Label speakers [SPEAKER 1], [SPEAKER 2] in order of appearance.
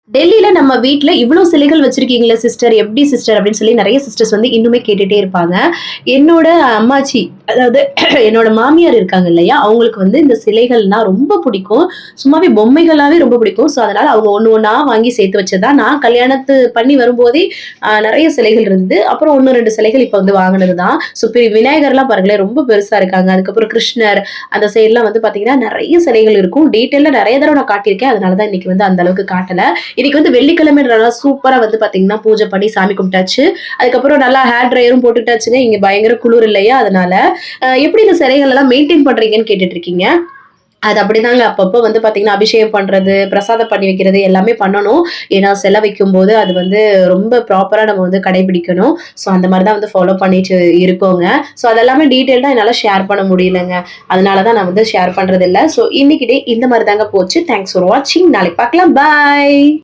[SPEAKER 1] டெல்லியில நம்ம வீட்ல இவ்ளோ சிலைகள் வச்சிருக்கீங்களே சிஸ்டர், எப்படி சிஸ்டர்? அப்படின்னு சொல்லி நெறைய சிஸ்டர்ஸ் வந்து இன்னுமே கேட்டுட்டே இருப்பாங்க. என்னோட அம்மாச்சி, அதாவது என்னோட மாமியார் இருக்காங்க இல்லையா? அவங்களுக்கு வந்து இந்த சிலைகள்னா ரொம்ப பிடிக்கும். சும்மாவே பொம்மைகளாவே ரொம்ப பிடிக்கும். ஸோ, அதனால அவங்க ஒண்ணு ஒண்ணா வாங்கி சேர்த்து வச்சது தான். நான் கல்யாணத்து பண்ணி வரும்போதே நெறைய சிலைகள் இருந்தது. அப்புறம் 1, 2 சிலைகள் இப்ப வந்து வாங்குனது தான். ஸோ, விநாயகர்லாம் பாருங்களேன் ரொம்ப பெருசா இருக்காங்க. அதுக்கப்புறம் கிருஷ்ணர், அந்த சைட்லாம் வந்து பார்த்தீங்கன்னா, நெறைய சிலைகள் இருக்கும். டீட்டெயிலா நெறைய தடவ நான் காட்டியிருக்கேன். அதனால தான் இன்னைக்கு வந்து அந்த அளவுக்கு காட்டல. இன்னைக்கு வந்து வெள்ளிக்கிழமைன்றனால சூப்பரா வந்து பாத்தீங்கன்னா, பூஜை பண்ணி சாமி கும்பிட்டாச்சு. அதுக்கப்புறம் நல்லா ஹேர் ட்ரையரும் போட்டுட்டாச்சுங்க. இங்க பயங்கர குளிர் இல்லையா? அதனால. எப்படி இந்த சிலைகள் எல்லாம் மெயின்டெயின் பண்றீங்கன்னு கேட்டுட்டு இருக்கீங்க. அது அப்படிதாங்க. அப்பப்போ வந்து பாத்தீங்கன்னா, அபிஷேகம் பண்றது, பிரசாதம் பண்ணி வைக்கிறது எல்லாமே பண்ணணும். ஏன்னா, சிலை வைக்கும்போது அது வந்து ரொம்ப ப்ராப்பரா நம்ம வந்து கடைபிடிக்கணும். ஸோ, அந்த மாரி தான் வந்து ஃபாலோ பண்ணிட்டு இருக்கோங்க. ஸோ, அதெல்லாமே டீட்டெயில்டா என்னால ஷேர் பண்ண முடியலங்க. அதனால தான் நான் வந்து ஷேர் பண்றதில்ல. ஸோ, இன்னைக்கு டே இந்த மாரி தாங்க போச்சு. தேங்க்ஸ் ஃபார் வாட்சிங். நாளைக்கு பார்க்கலாம். பாய்.